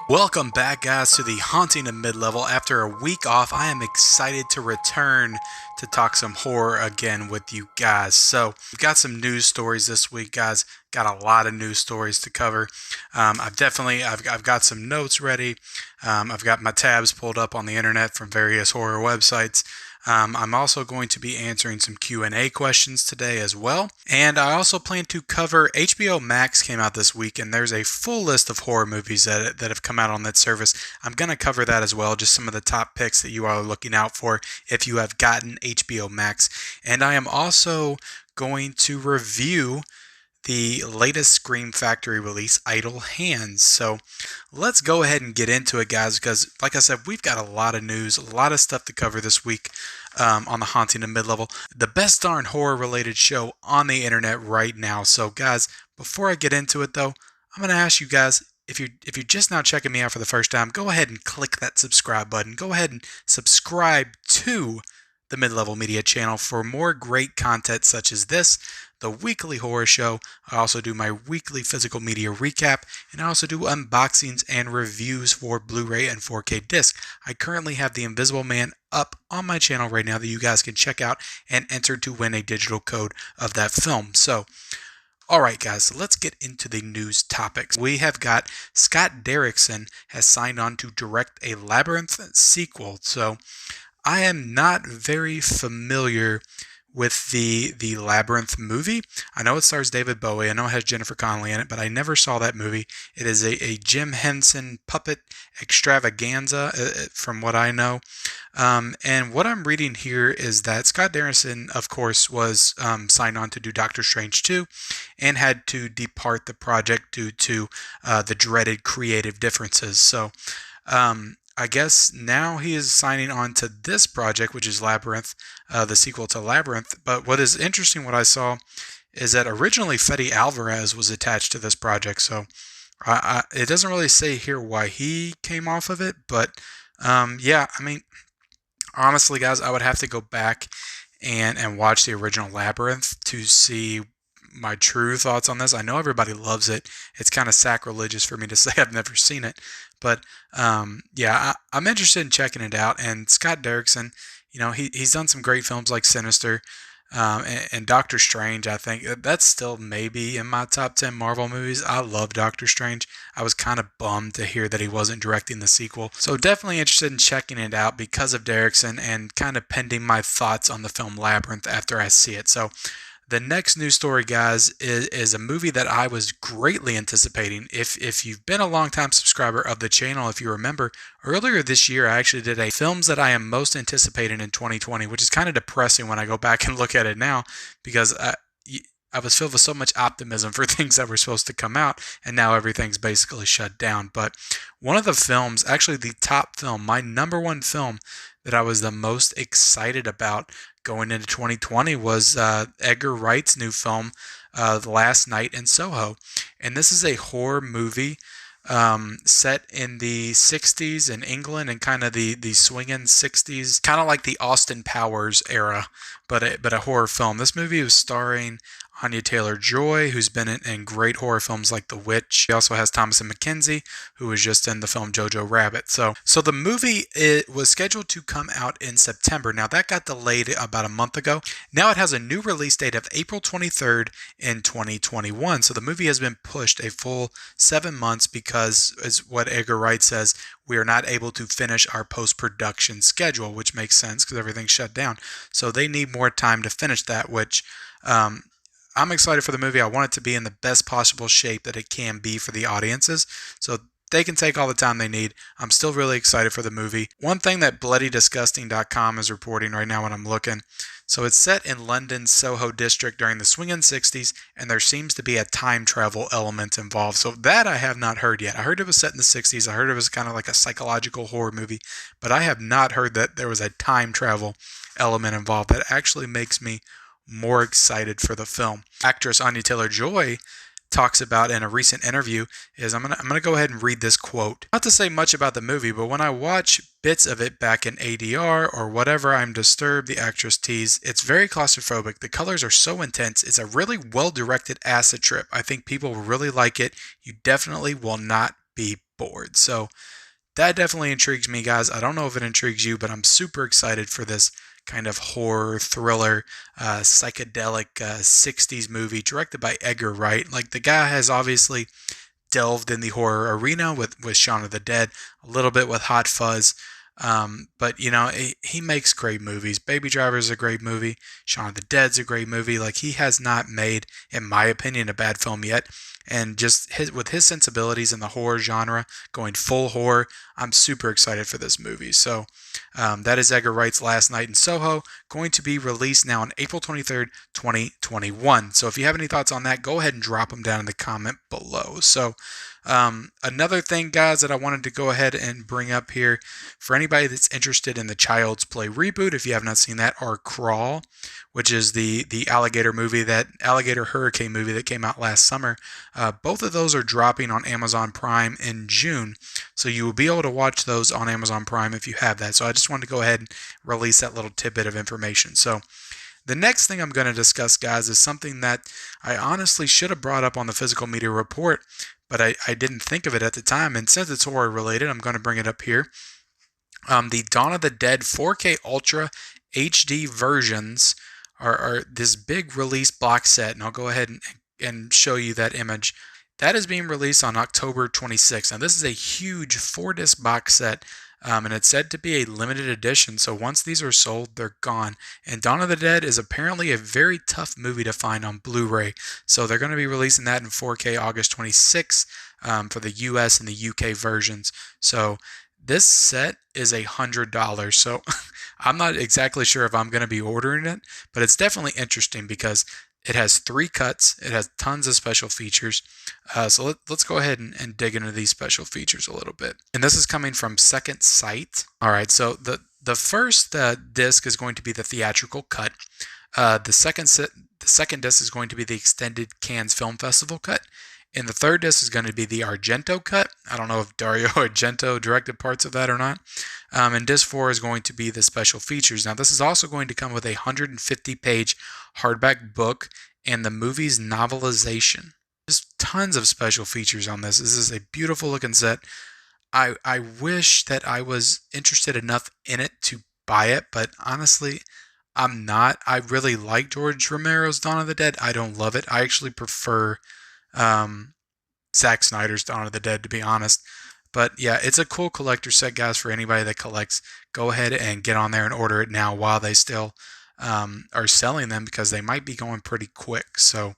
Welcome back, guys, to the Haunting of Mid-Level. After a week off, I am excited to return to talk some horror again with you guys. So, we've got some news stories this week, guys. Got a lot of news stories to cover. I've got some notes ready. I've got my tabs pulled up on the internet from various horror websites. I'm also going to be answering some Q&A questions today as well. And I also plan to cover HBO Max came out this week, and there's a full list of horror movies that have come out on that service. I'm going to cover that as well, just some of the top picks that you are looking out for if you have gotten HBO Max. And I am also going to review the latest Scream Factory release, Idle Hands. So let's go ahead and get into it, guys, because like I said, we've got a lot of news, a lot of stuff to cover this week on the Haunting of Mid-Level, the best darn horror-related show on the internet right now. So, guys, before I get into it, though, I'm going to ask you guys, if you're just now checking me out for the first time, go ahead and click that subscribe button. Go ahead and subscribe to the Mid-Level Media channel for more great content such as this, the weekly horror show. I also do my weekly physical media recap, and I also do unboxings and reviews for Blu-ray and 4K disc. I currently have The Invisible Man up on my channel right now that you guys can check out and enter to win a digital code of that film. So, alright guys, so let's get into the news topics. We have got Scott Derrickson has signed on to direct a Labyrinth sequel. So, I am not very familiar with the Labyrinth movie. I know it stars David Bowie. I know it has Jennifer Connelly in it, but I never saw that movie. It is a Jim Henson puppet extravaganza, from what I know. And what I'm reading here is that Scott Derrickson, of course, was signed on to do Doctor Strange 2 and had to depart the project due to the dreaded creative differences. So, I guess now he is signing on to this project, which is Labyrinth, the sequel to Labyrinth. But what is interesting, what I saw, is that originally Fede Alvarez was attached to this project. So it doesn't really say here why he came off of it. But yeah, I mean, honestly, guys, I would have to go back and watch the original Labyrinth to see my true thoughts on this. I know everybody loves it. It's kind of sacrilegious for me to say I've never seen it. But yeah, I'm interested in checking it out. And Scott Derrickson, you know, he's done some great films like Sinister and Doctor Strange. I think that's still maybe in my top 10 Marvel movies. I love Doctor Strange. I was kind of bummed to hear that he wasn't directing the sequel. So definitely interested in checking it out because of Derrickson and kind of pending my thoughts on the film Labyrinth after I see it. So the next news story, guys, is a movie that I was greatly anticipating. If you've been a longtime subscriber of the channel, if you remember, earlier this year I actually did a films that I am most anticipating in 2020, which is kind of depressing when I go back and look at it now because I was filled with so much optimism for things that were supposed to come out, and now everything's basically shut down. But one of the films, actually the top film, my number one film that I was the most excited about going into 2020 was Edgar Wright's new film, The Last Night in Soho. And this is a horror movie set in the 60s in England and kind of the swinging 60s, kind of like the Austin Powers era, but a horror film. This movie was starring Anya Taylor-Joy, who's been in great horror films like The Witch. He also has Thomasin McKenzie, who was just in the film Jojo Rabbit. So the movie, it was scheduled to come out in September. Now that got delayed about a month ago. Now it has a new release date of April 23rd in 2021. So the movie has been pushed a full 7 months because, as what Edgar Wright says, we are not able to finish our post-production schedule, which makes sense because everything's shut down. So they need more time to finish that, which I'm excited for the movie. I want it to be in the best possible shape that it can be for the audiences. So they can take all the time they need. I'm still really excited for the movie. One thing that BloodyDisgusting.com is reporting right now when I'm looking. So it's set in London's Soho district during the swinging 60s, and there seems to be a time travel element involved. So that I have not heard yet. I heard it was set in the 60s. I heard it was kind of like a psychological horror movie, but I have not heard that there was a time travel element involved. That actually makes me more excited for the film. Actress Anya Taylor-Joy talks about in a recent interview is, I'm gonna go ahead and read this quote. Not to say much about the movie, but when I watch bits of it back in ADR or whatever, I'm disturbed, the actress teased. It's very claustrophobic. The colors are so intense. It's a really well-directed acid trip. I think people will really like it. You definitely will not be bored. So that definitely intrigues me, guys. I don't know if it intrigues you, but I'm super excited for this kind of horror thriller, psychedelic 60s movie directed by Edgar Wright. Like, the guy has obviously delved in the horror arena with Shaun of the Dead, a little bit with Hot Fuzz. But he makes great movies. Baby Driver is a great movie. Shaun of the Dead's a great movie. Like, he has not made, in my opinion, a bad film yet. And just with his sensibilities in the horror genre, going full horror, I'm super excited for this movie. So that is Edgar Wright's Last Night in Soho, going to be released now on April 23rd, 2021. So if you have any thoughts on that, go ahead and drop them down in the comment below. So another thing, guys, that I wanted to go ahead and bring up here for anybody that's interested in the Child's Play reboot, if you have not seen that, or Crawl, which is the alligator movie, that alligator hurricane movie that came out last summer. Both of those are dropping on Amazon Prime in June, so you will be able to watch those on Amazon Prime if you have that. So I just wanted to go ahead and release that little tidbit of information. So the next thing I'm going to discuss, guys, is something that I honestly should have brought up on the Physical Media Report, but I didn't think of it at the time. And since it's horror related, I'm going to bring it up here. The Dawn of the Dead 4K Ultra HD versions are this big release box set, and I'll go ahead and show you that image. That is being released on October 26th. Now, this is a huge 4-disc box set, and it's said to be a limited edition, so once these are sold, they're gone. And Dawn of the Dead is apparently a very tough movie to find on Blu-ray, so they're going to be releasing that in 4K August 26th for the US and the UK versions. So this set is $100, so I'm not exactly sure if I'm going to be ordering it, but it's definitely interesting because it has 3 cuts. It has tons of special features. So let's go ahead and dig into these special features a little bit. And this is coming from Second Sight. All right, so the first disc is going to be the theatrical cut. The second disc is going to be the extended Cannes Film Festival cut. And the third disc is going to be the Argento cut. I don't know if Dario Argento directed parts of that or not. And disc 4 is going to be the special features. Now, this is also going to come with a 150-page hardback book and the movie's novelization. Just tons of special features on this. This is a beautiful looking set. I wish that I was interested enough in it to buy it, but honestly, I'm not. I really like George Romero's Dawn of the Dead. I don't love it. I actually prefer Zack Snyder's Dawn of the Dead, to be honest. But yeah, it's a cool collector set, guys, for anybody that collects. Go ahead and get on there and order it now while they still are selling them, because they might be going pretty quick. So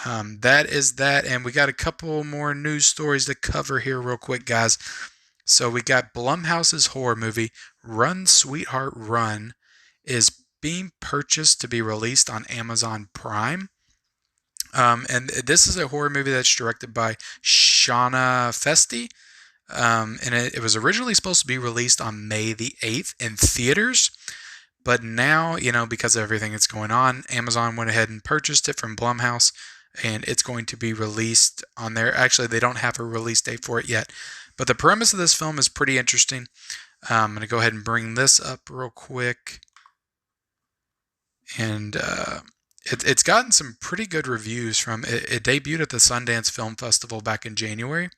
that is that. And we got a couple more news stories to cover here real quick, guys. So we got Blumhouse's horror movie Run Sweetheart Run is being purchased to be released on Amazon Prime. And this is a horror movie that's directed by Shauna Festi. And it was originally supposed to be released on May the 8th in theaters. But now, because of everything that's going on, Amazon went ahead and purchased it from Blumhouse. And it's going to be released on there. Actually, they don't have a release date for it yet. But the premise of this film is pretty interesting. I'm going to go ahead and bring this up real quick. And it's gotten some pretty good reviews from it. It debuted at the Sundance Film Festival back in January.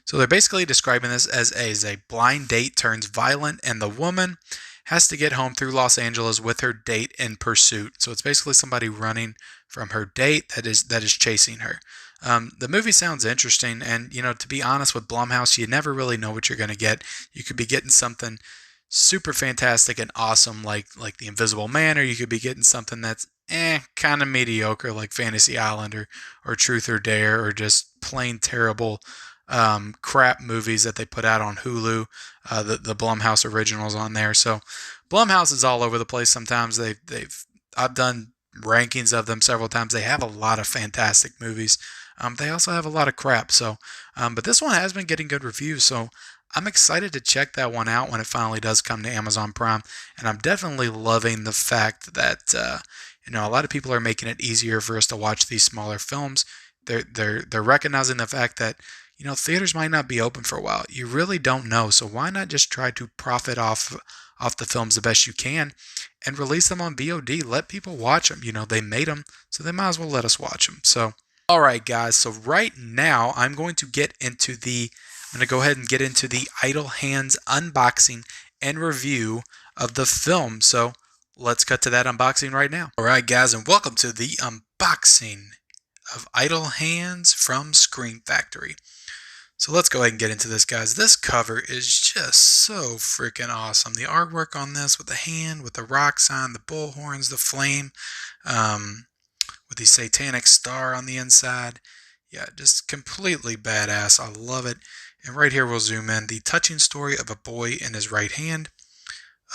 So they're basically describing this as a blind date turns violent, and the woman has to get home through Los Angeles with her date in pursuit. So it's basically somebody running from her date that is chasing her. The movie sounds interesting, and to be honest, with Blumhouse, you never really know what you're going to get. You could be getting something super fantastic and awesome like The Invisible Man, or you could be getting something that's kind of mediocre like Fantasy Island or Truth or Dare, or just plain terrible crap movies that they put out on Hulu, the Blumhouse originals on there. So Blumhouse is all over the place. Sometimes I've done rankings of them several times. They have a lot of fantastic movies. They also have a lot of crap. So, but this one has been getting good reviews. So I'm excited to check that one out when it finally does come to Amazon Prime. And I'm definitely loving the fact that a lot of people are making it easier for us to watch these smaller films. They're recognizing the fact that theaters might not be open for a while. You really don't know. So why not just try to profit off the films the best you can and release them on VOD? Let people watch them. They made them, so they might as well let us watch them. So, all right, guys. So right now, I'm going to get into the I'm going to go ahead and get into the Idle Hands unboxing and review of the film. So let's cut to that unboxing right now. All right, guys, and welcome to the unboxing of Idle Hands from Scream Factory. So let's go ahead and get into this, guys. This cover is just so freaking awesome. The artwork on this with the hand, with the rock sign, the bull horns, the flame, with the satanic star on the inside. Yeah, just completely badass. I love it. And right here we'll zoom in. The touching story of a boy in his right hand.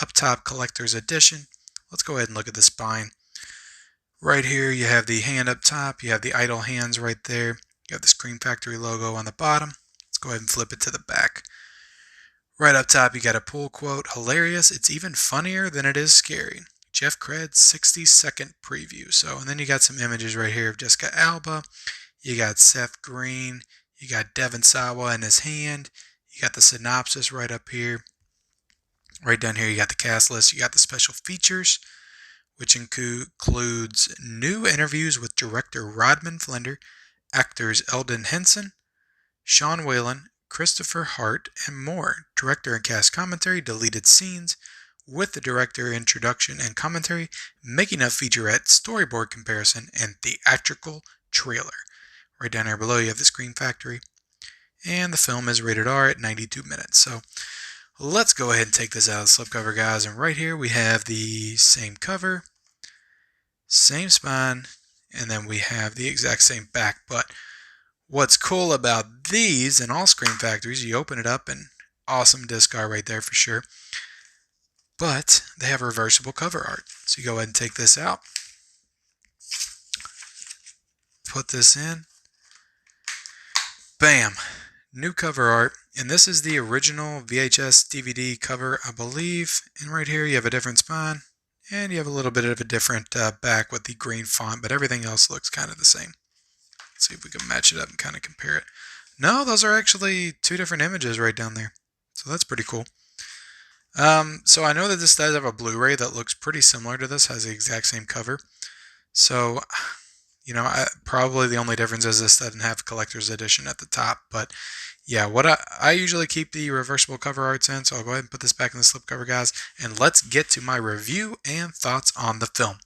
Up top, collector's edition. Let's go ahead and look at the spine. Right here you have the hand up top. You have the Idle Hands right there. You have the Scream Factory logo on the bottom. Let's go ahead and flip it to the back. Right up top you got a pull quote. Hilarious. It's even funnier than it is scary. Jeff Cred's 60-second preview. So, and then you got some images right here of Jessica Alba. You got Seth Green. You got Devon Sawa in his hand. You got the synopsis right up here. Right down here you got the cast list. You got the special features, which includes new interviews with director Rodman Flender, actors Eldon Henson, Sean Whalen, Christopher Hart, and more. Director and cast commentary, deleted scenes, with the director introduction and commentary, making of featurette, storyboard comparison, and theatrical trailer. Right down there below you have the Scream Factory. And the film is rated R at 92 minutes. So let's go ahead and take this out of the slipcover, guys. And right here we have the same cover, same spine, and then we have the exact same back. But what's cool about these and all Scream Factories, you open it up and awesome disc art right there for sure. But they have reversible cover art. So you go ahead and take this out. Put this in. Bam! New cover art. And this is the original VHS DVD cover, I believe. And right here you have a different spine. And you have a little bit of a different back with the green font. But everything else looks kind of the same. Let's see if we can match it up and kind of compare it. No, those are actually two different images right down there. So that's pretty cool. So I know that this does have a Blu-ray that looks pretty similar to this, has the exact same cover. So, you know, probably the only difference is this doesn't have collector's edition at the top. But yeah, what I usually keep the reversible cover arts in, so I'll go ahead and put this back in the slipcover, guys. And let's get to my review and thoughts on the film.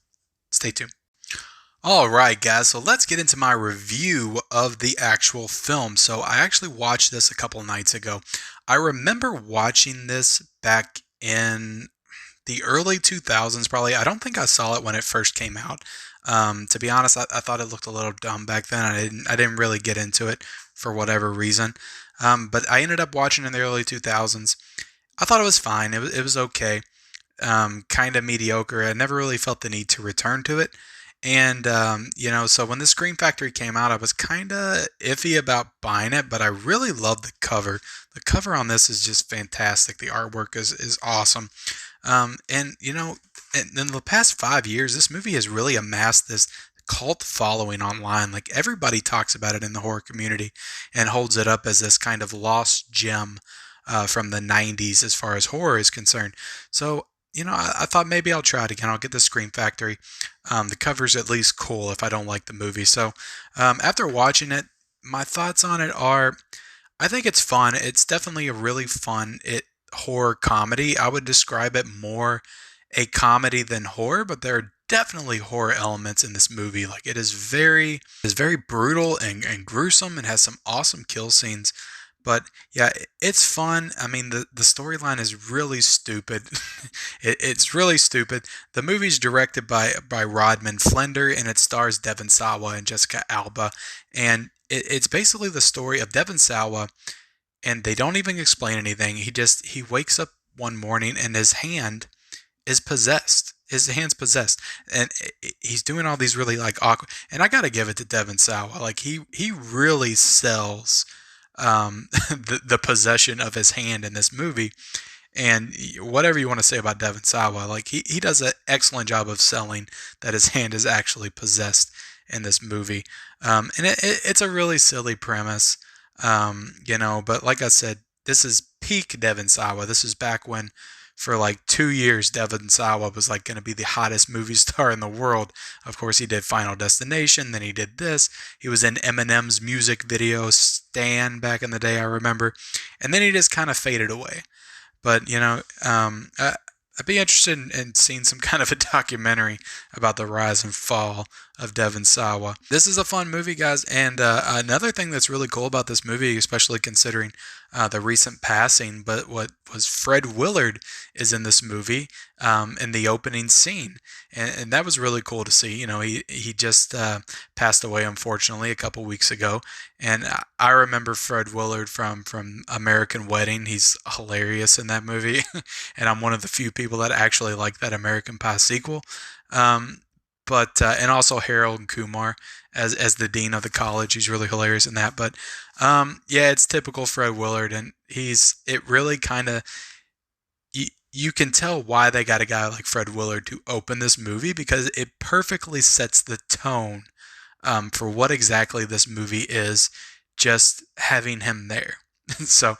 Stay tuned. Alright, guys, so let's get into my review of the actual film. So I actually watched this a couple nights ago. I remember watching this back in the early 2000s, probably. I don't think I saw it when it first came out. To be honest, I thought it looked a little dumb back then. I didn't really get into it for whatever reason. But I ended up watching it in the early 2000s. I thought it was fine. It was okay. Kind of mediocre. I never really felt the need to return to it. And, you know, so when the Scream Factory came out, I was kind of iffy about buying it, but I really love the cover. The cover on this is just fantastic. The artwork is awesome. And, you know, in the past 5 years, this movie has really amassed this cult following online. Like, everybody talks about it in the horror community and holds it up as this kind of lost gem from the 90s as far as horror is concerned. So, you know, I thought maybe I'll try it again. I'll get the Scream Factory. The cover's at least cool if I don't like the movie. So after watching it, my thoughts on it are, I think it's fun. It's definitely a really fun horror comedy. I would describe it more a comedy than horror, but there are definitely horror elements in this movie. Like, it is very brutal and gruesome and has some awesome kill scenes. But yeah, it's fun. I mean, the storyline is really stupid. It's really stupid. The movie's directed by Rodman Flender, and it stars Devon Sawa and Jessica Alba. And it's basically the story of Devon Sawa, and they don't even explain anything. He wakes up one morning and his hand is possessed. His hand's possessed, and he's doing all these really like awkward. And I gotta give it to Devon Sawa. Like, he really sells the possession of his hand in this movie. And whatever you want to say about Devon Sawa, like, he does an excellent job of selling that his hand is actually possessed in this movie. And it's a really silly premise, you know, but like I said, this is peak Devon Sawa. This is back when for like 2 years, Devon Sawa was like going to be the hottest movie star in the world. Of course, he did Final Destination, then he did this. He was in Eminem's music video, Stan, back in the day, I remember. And then he just kind of faded away. But, I'd be interested in seeing some kind of a documentary about the rise and fall of Devon Sawa. This is a fun movie, guys, and another thing that's really cool about this movie, especially considering the recent passing, but what was Fred Willard is in this movie in the opening scene, and that was really cool to see. He just passed away, unfortunately, a couple weeks ago, and I remember Fred Willard from American Wedding. He's hilarious in that movie, and I'm one of the few people that actually like that American Pie sequel. But and also Harold and Kumar as the dean of the college. He's really hilarious in that. But yeah, it's typical Fred Willard, and it really kind of you can tell why they got a guy like Fred Willard to open this movie, because it perfectly sets the tone for what exactly this movie is, just having him there. So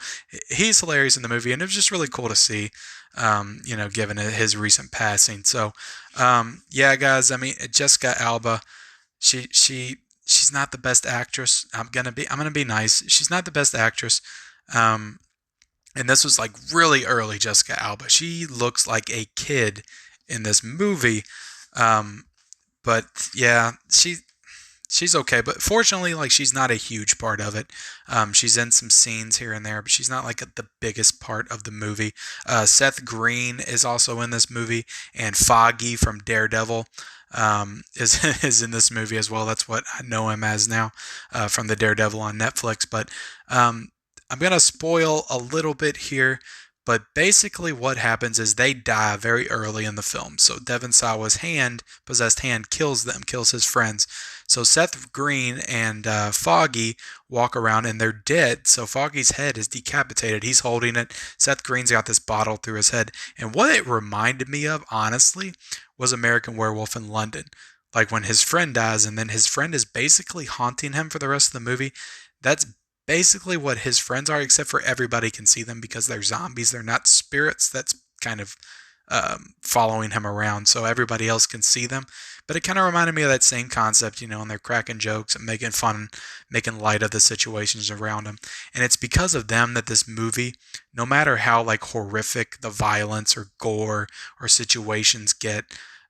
he's hilarious in the movie, and it was just really cool to see, given his recent passing. So, yeah, guys, I mean, Jessica Alba, she's not the best actress. I'm gonna be nice. She's not the best actress. And this was like really early Jessica Alba. She looks like a kid in this movie. But yeah, she's okay, but fortunately, like, she's not a huge part of it. She's in some scenes here and there, but she's not like the biggest part of the movie. Seth Green is also in this movie, and Foggy from Daredevil is in this movie as well. That's what I know him as now, from the Daredevil on Netflix. But I'm gonna spoil a little bit here. But basically what happens is they die very early in the film. So Devon Sawa's possessed hand, kills his friends. So Seth Green and Foggy walk around and they're dead. So Foggy's head is decapitated. He's holding it. Seth Green's got this bottle through his head. And what it reminded me of, honestly, was American Werewolf in London. Like when his friend dies and then his friend is basically haunting him for the rest of the movie. That's basically what his friends are, except for everybody can see them because they're zombies. They're not spirits. That's kind of following him around, so everybody else can see them. But it kind of reminded me of that same concept, and they're cracking jokes and making fun, making light of the situations around them. And it's because of them that this movie, no matter how like horrific the violence or gore or situations get,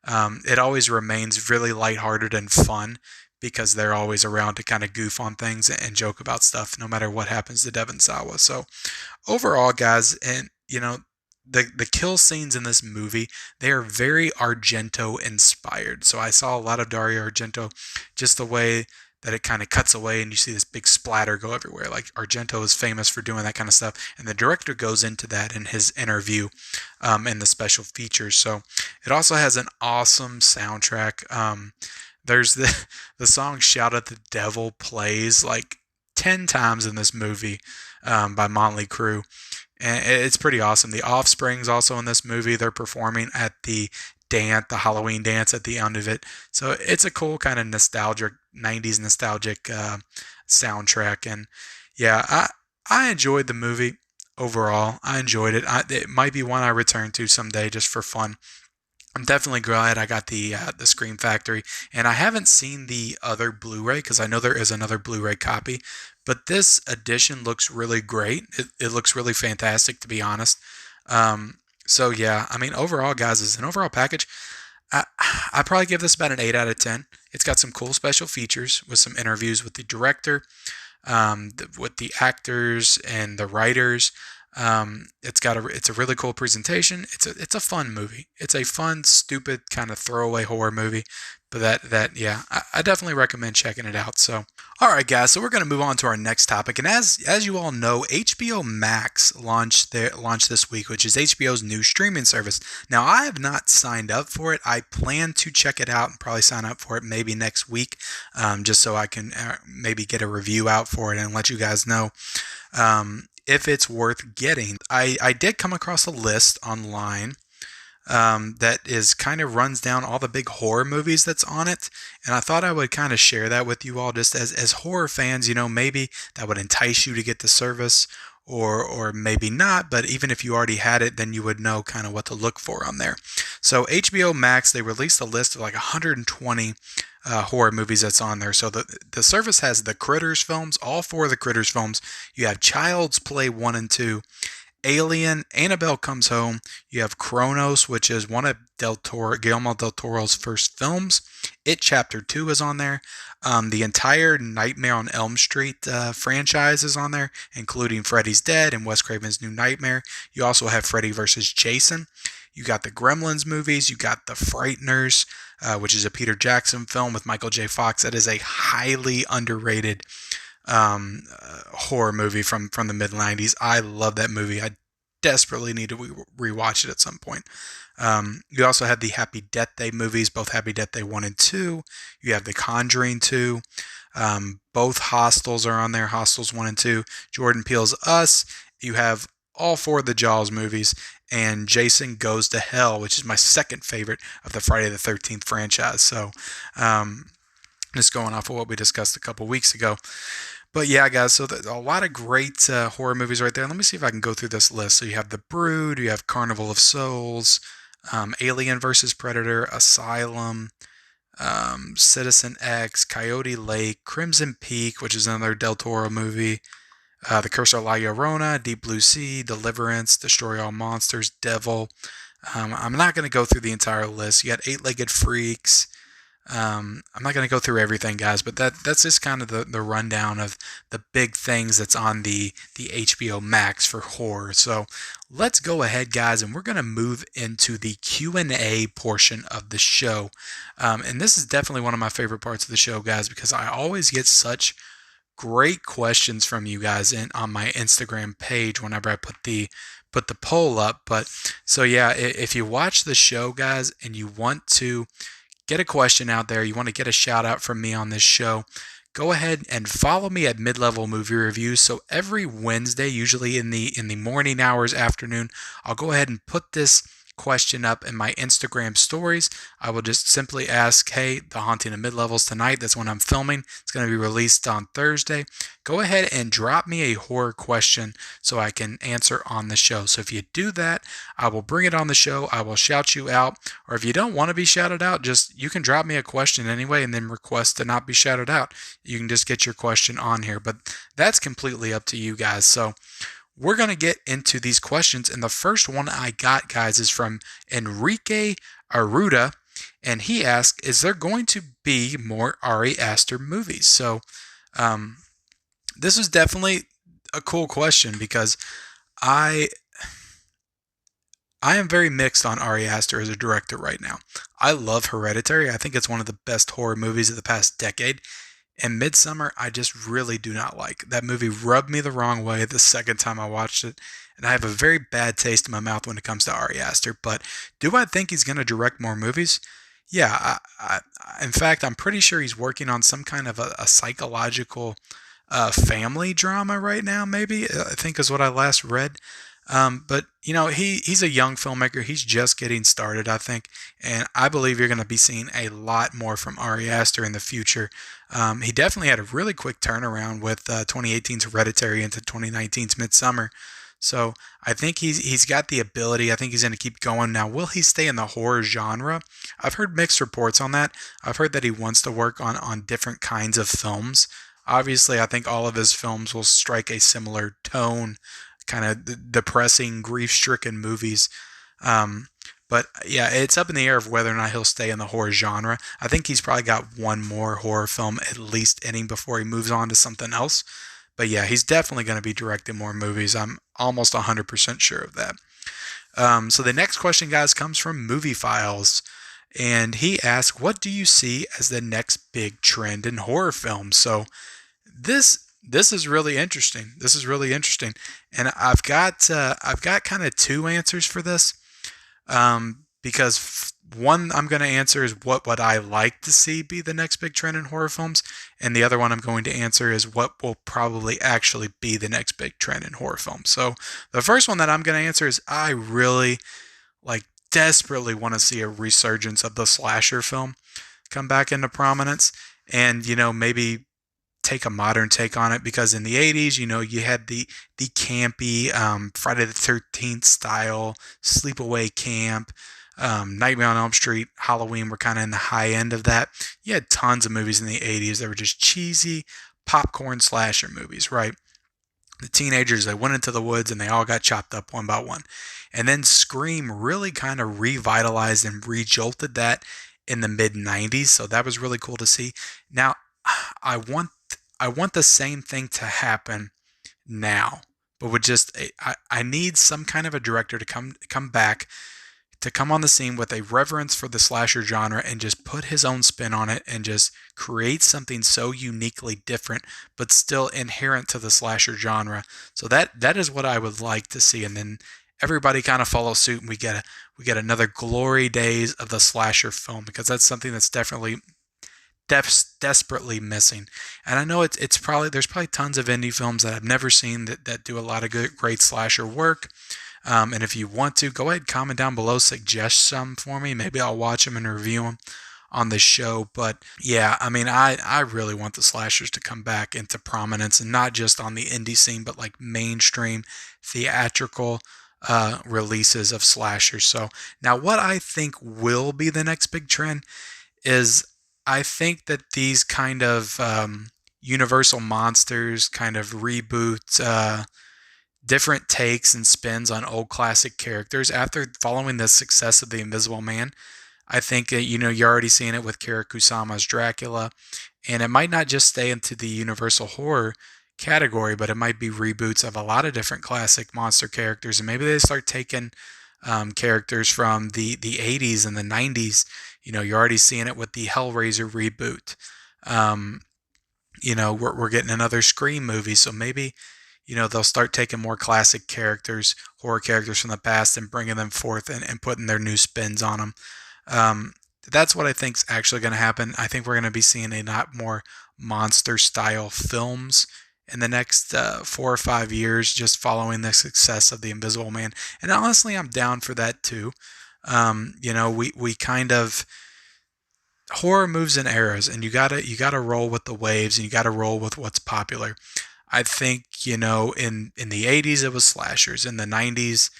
it always remains really lighthearted and fun, because they're always around to kind of goof on things and joke about stuff, no matter what happens to Devon Sawa. So overall, guys, and the kill scenes in this movie, they are very Argento inspired. So I saw a lot of Dario Argento, just the way that it kind of cuts away and you see this big splatter go everywhere. Like Argento is famous for doing that kind of stuff, and the director goes into that in his interview in the special features. So it also has an awesome soundtrack. There's the song "Shout at the Devil" plays like 10 times in this movie by Motley Crue, and it's pretty awesome. The Offspring's also in this movie. They're performing at the Halloween dance at the end of it. So it's a cool kind of nostalgic 90s nostalgic soundtrack, and yeah, I enjoyed the movie overall. I enjoyed it. It might be one I return to someday just for fun. I'm definitely glad I got the Scream Factory, and I haven't seen the other Blu-ray because I know there is another Blu-ray copy, but this edition looks really great. It looks really fantastic, to be honest. So yeah, I mean, overall, guys, as an overall package, I probably give this about an 8 out of 10. It's got some cool special features with some interviews with the director, with the actors and the writers. It's a really cool presentation. It's a fun movie. It's a fun, stupid kind of throwaway horror movie. But yeah, I definitely recommend checking it out. So, all right, guys. So we're going to move on to our next topic. And as you all know, HBO Max launched this week, which is HBO's new streaming service. Now, I have not signed up for it. I plan to check it out and probably sign up for it maybe next week, just so I can maybe get a review out for it and let you guys know if it's worth getting. I did come across a list online that is kind of runs down all the big horror movies that's on it, and I thought I would kind of share that with you all, just as horror fans. Maybe that would entice you to get the service, or maybe not, but even if you already had it, then you would know kind of what to look for on there. So HBO Max, they released a list of like 120 horror movies that's on there. So the service has the Critters films, all four of the Critters films. You have Child's Play 1 and 2, Alien, Annabelle Comes Home. You have Kronos, which is one of Guillermo del Toro's first films. It Chapter 2 is on there. The entire Nightmare on Elm Street franchise is on there, including Freddy's Dead and Wes Craven's New Nightmare. You also have Freddy vs. Jason. You got the Gremlins movies. You got The Frighteners, which is a Peter Jackson film with Michael J. Fox. That is a highly underrated horror movie from the mid 90s. I love that movie. I desperately need to rewatch it at some point. You also have the Happy Death Day movies, both Happy Death Day 1 and 2. You have The Conjuring 2. Both Hostels are on there, Hostels 1 and 2. Jordan Peele's Us. You have all four of the Jaws movies, and Jason Goes to Hell, which is my second favorite of the Friday the 13th franchise. So, just going off of what we discussed a couple weeks ago. But yeah, guys, so a lot of great horror movies right there. Let me see if I can go through this list. So you have The Brood, you have Carnival of Souls, Alien vs. Predator, Asylum, Citizen X, Coyote Lake, Crimson Peak, which is another Del Toro movie, The Curse of La Llorona, Deep Blue Sea, Deliverance, Destroy All Monsters, Devil. I'm not going to go through the entire list. You got Eight-Legged Freaks. I'm not going to go through everything, guys, but that's just kind of the rundown of the big things that's on the HBO Max for horror. So let's go ahead, guys, and we're going to move into the Q&A portion of the show. And this is definitely one of my favorite parts of the show, guys, because I always get such great questions from you guys on my Instagram page whenever I put the poll up. But so yeah, if you watch the show, guys, and you want to get a question out there, you want to get a shout out from me on this show, go ahead and follow me at Mid-Level Movie Reviews. So every Wednesday, usually in the morning hours, afternoon, I'll go ahead and put this question up in my Instagram stories. I will just simply ask, hey, The Haunting of Mid-Levels tonight. That's when I'm filming. It's going to be released on Thursday. Go ahead and drop me a horror question so I can answer on the show. So if you do that, I will bring it on the show. I will shout you out. Or if you don't want to be shouted out, you can drop me a question anyway and then request to not be shouted out. You can just get your question on here. But that's completely up to you guys. So we're going to get into these questions. And the first one I got, guys, is from Enrique Aruda. And he asked, is there going to be more Ari Aster movies? So this is definitely a cool question because I am very mixed on Ari Aster as a director right now. I love Hereditary. I think it's one of the best horror movies of the past decade. And Midsummer, I just really do not like. That movie rubbed me the wrong way the second time I watched it, and I have a very bad taste in my mouth when it comes to Ari Aster. But do I think he's going to direct more movies? Yeah, in fact, I'm pretty sure he's working on some kind of a psychological family drama right now, maybe, I think is what I last read. But you know, he's a young filmmaker. He's just getting started, I think, and I believe you're going to be seeing a lot more from Ari Aster in the future. He definitely had a really quick turnaround with 2018's Hereditary into 2019's Midsummer. So I think he's got the ability. I think he's going to keep going. Now, will he stay in the horror genre? I've heard mixed reports on that. I've heard that he wants to work on different kinds of films. Obviously, I think all of his films will strike a similar tone, kind of depressing, grief-stricken movies. But yeah, it's up in the air of whether or not he'll stay in the horror genre. I think he's probably got one more horror film at least in him before he moves on to something else. But yeah, he's definitely going to be directing more movies. I'm almost 100% sure of that. So the next question, guys, comes from Movie Files. And he asks, what do you see as the next big trend in horror films? So this is really interesting. This is really interesting, and I've got kind of two answers for this. Because one I'm going to answer is what would I like to see be the next big trend in horror films, and the other one I'm going to answer is what will probably actually be the next big trend in horror films. So the first one that I'm going to answer is I really desperately want to see a resurgence of the slasher film come back into prominence, and maybe take a modern take on it, because in the 80s, you had the campy Friday the 13th style sleepaway camp. Nightmare on Elm Street, Halloween were kind of in the high end of that. You had tons of movies in the 80s that were just cheesy popcorn slasher movies, right? The teenagers, they went into the woods and they all got chopped up one by one. And then Scream really kind of revitalized and rejolted that in the mid 90s. So that was really cool to see. Now, I want I want the same thing to happen now, but with just I need some kind of a director to come back, to come on the scene with a reverence for the slasher genre and just put his own spin on it and just create something so uniquely different but still inherent to the slasher genre. So that is what I would like to see, and then everybody kind of follows suit and we get another glory days of the slasher film, because that's something that's definitely desperately missing. And I know it's probably there's probably tons of indie films that I've never seen that do a lot of great slasher work. And if you want to, go ahead, comment down below, suggest some for me. Maybe I'll watch them and review them on the show. But yeah, I mean, I really want the slashers to come back into prominence, and not just on the indie scene, but like mainstream theatrical releases of slashers. So now what I think will be the next big trend is, I think that these kind of Universal Monsters kind of reboot, different takes and spins on old classic characters after following the success of The Invisible Man. I think you're already seeing it with Kara Kusama's Dracula, and it might not just stay into the Universal horror category, but it might be reboots of a lot of different classic monster characters, and maybe they start taking characters from the 80s and the 90s. You're already seeing it with the Hellraiser reboot. We're getting another Scream movie, so maybe they'll start taking more classic characters, horror characters from the past, and bringing them forth and putting their new spins on them. That's what I think's actually going to happen. I think we're going to be seeing a lot more monster style films in the next 4 or 5 years, just following the success of The Invisible Man. And honestly, I'm down for that too. We kind of, horror moves in eras, and you gotta roll with the waves, and you gotta roll with what's popular. I think in the 80s it was slashers. In the 90s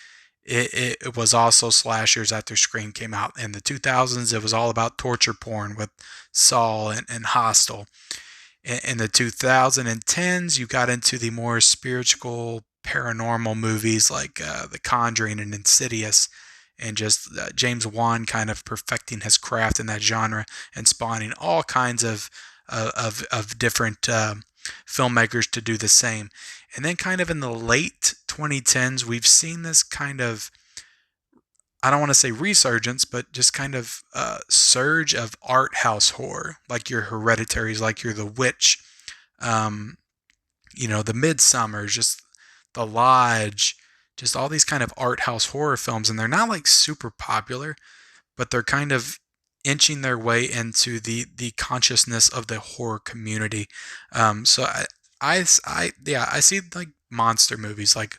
it was also slashers after Scream came out. In the 2000s it was all about torture porn with Saw and Hostel. In the 2010s, you got into the more spiritual, paranormal movies like The Conjuring and Insidious, and just James Wan kind of perfecting his craft in that genre and spawning all kinds of different filmmakers to do the same. And then kind of in the late 2010s, we've seen this kind of, I don't want to say resurgence, but just kind of surge of art house horror, like your Hereditaries, like your The Witch, the Midsummers, just The Lodge, just all these kind of art house horror films. And they're not like super popular, but they're kind of inching their way into the consciousness of the horror community. So I see like monster movies, like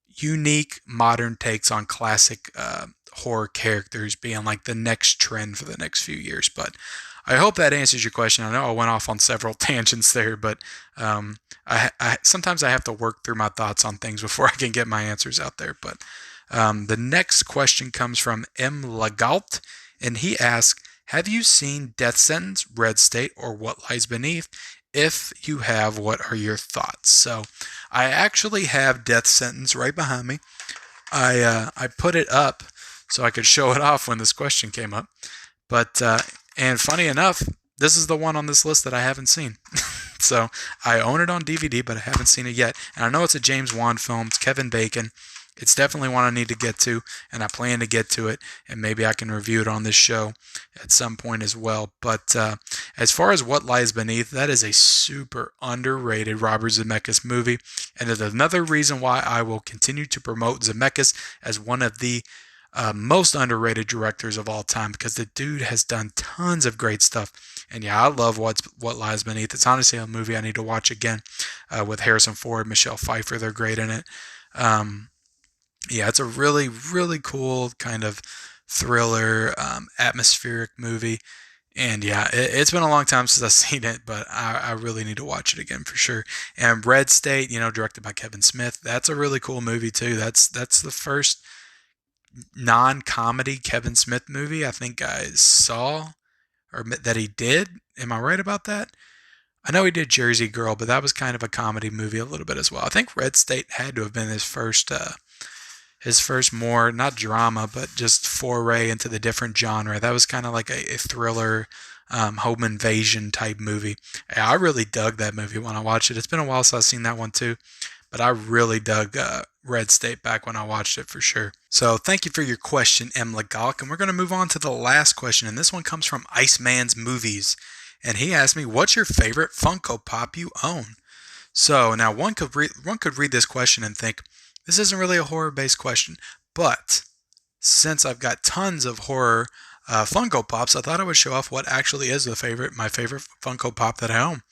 unique modern takes on classic horror characters being like the next trend for the next few years. But I hope that answers your question. I know I went off on several tangents there, but I sometimes I have to work through my thoughts on things before I can get my answers out there. But the next question comes from M. Lagault, and he asks, have you seen Death Sentence, Red State, or What Lies Beneath? If you have, what are your thoughts? So I actually have Death Sentence right behind me. I put it up so I could show it off when this question came up. But and funny enough, this is the one on this list that I haven't seen. So I own it on DVD, but I haven't seen it yet. And I know it's a James Wan film. It's Kevin Bacon. It's definitely one I need to get to, and I plan to get to it, and maybe I can review it on this show at some point as well. But as far as What Lies Beneath, that is a super underrated Robert Zemeckis movie, and it's another reason why I will continue to promote Zemeckis as one of the most underrated directors of all time, because the dude has done tons of great stuff. And yeah, I love What Lies Beneath. It's honestly a movie I need to watch again, with Harrison Ford, Michelle Pfeiffer. They're great in it. Yeah, it's a really, really cool kind of thriller, atmospheric movie. And yeah, it's been a long time since I've seen it, but I really need to watch it again for sure. And Red State, directed by Kevin Smith, that's a really cool movie too. That's the first non-comedy Kevin Smith movie I think I saw or that he did. Am I right about that? I know he did Jersey Girl, but that was kind of a comedy movie a little bit as well. I think Red State had to have been his first more not drama but just foray into the different genre. That was kind of like a thriller, home invasion type movie. I really dug that movie when I watched it. It's been a while since I've seen that one too, but I really dug Red State back when I watched it for sure. So thank you for your question, M. Legalk. And we're going to move on to the last question. And this one comes from Iceman's Movies. And he asked me, what's your favorite Funko Pop you own? So now one could read this question and think, this isn't really a horror based question. But since I've got tons of horror Funko Pops, I thought I would show off what actually is my favorite Funko Pop that I own.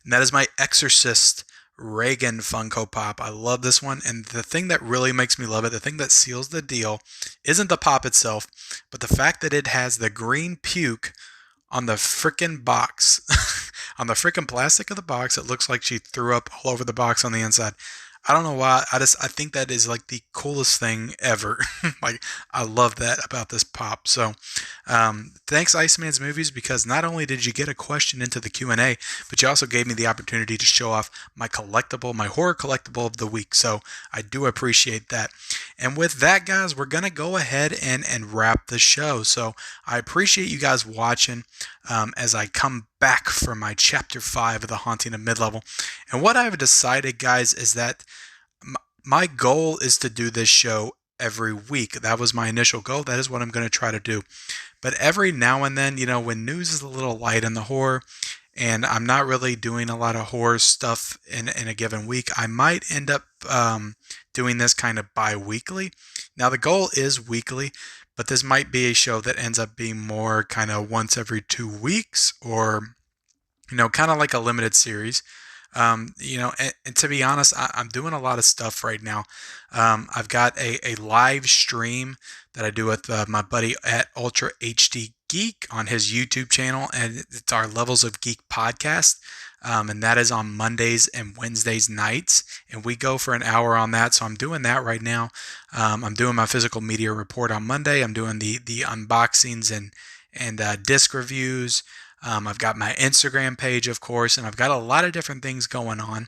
And that is my Exorcist Reagan Funko Pop. I love this one. And the thing that really makes me love it, the thing that seals the deal, isn't the pop itself, but the fact that it has the green puke on the frickin' box, on the frickin' plastic of the box. It looks like she threw up all over the box on the inside. I don't know why. I think that is like the coolest thing ever. Like I love that about this pop. So thanks Iceman's Movies, because not only did you get a question into the Q&A, but you also gave me the opportunity to show off my collectible, my horror collectible of the week. So I do appreciate that. And with that, guys, we're going to go ahead and wrap the show. So I appreciate you guys watching as I come back from my chapter 5 of The Haunting of Mid-Level. And what I've decided, guys, is that my goal is to do this show every week. That was my initial goal. That is what I'm going to try to do. But every now and then, when news is a little light in the horror and I'm not really doing a lot of horror stuff in a given week, I might end up doing this kind of bi-weekly. Now, the goal is weekly, but this might be a show that ends up being more kind of once every 2 weeks, or kind of like a limited series. And to be honest, I'm doing a lot of stuff right now. I've got a live stream that I do with my buddy at Ultra HD Geek on his YouTube channel, and it's our Levels of Geek podcast. And that is on Mondays and Wednesdays nights, and we go for an hour on that. So I'm doing that right now. I'm doing my physical media report on Monday. I'm doing the unboxings and disc reviews. I've got my Instagram page, of course, and I've got a lot of different things going on.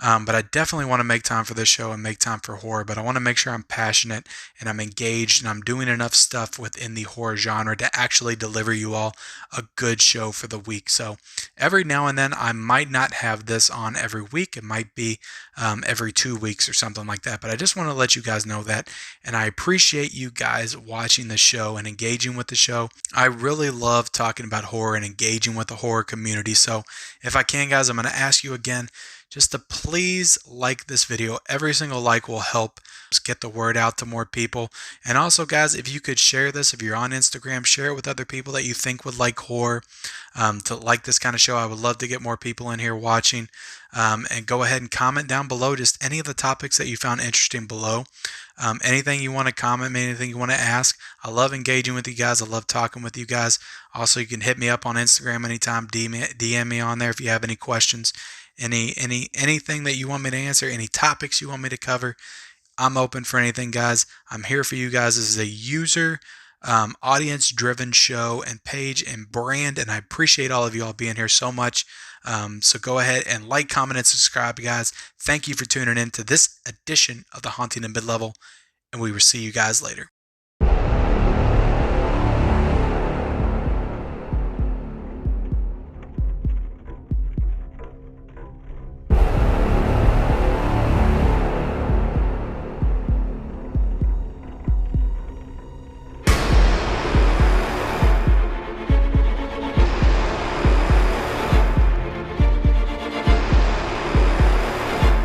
But I definitely want to make time for this show and make time for horror. But I want to make sure I'm passionate and I'm engaged and I'm doing enough stuff within the horror genre to actually deliver you all a good show for the week. So every now and then I might not have this on every week. It might be every 2 weeks or something like that. But I just want to let you guys know that. And I appreciate you guys watching the show and engaging with the show. I really love talking about horror and engaging with the horror community. So if I can, guys, I'm going to ask you again just to please like this video. Every single like will help us get the word out to more people. And also, guys, if you could share this, if you're on Instagram, share it with other people that you think would like horror, to like this kind of show. I would love to get more people in here watching. And go ahead and comment down below just any of the topics that you found interesting below. Anything you want to comment, anything you want to ask. I love engaging with you guys. I love talking with you guys. Also, you can hit me up on Instagram anytime. DM me on there if you have any questions. Anything that you want me to answer, any topics you want me to cover, I'm open for anything, guys. I'm here for you guys. This is a user, audience-driven show and page and brand, and I appreciate all of you all being here so much. So go ahead and like, comment, and subscribe, guys. Thank you for tuning in to this edition of The Haunting in Mid-Level, and we will see you guys later.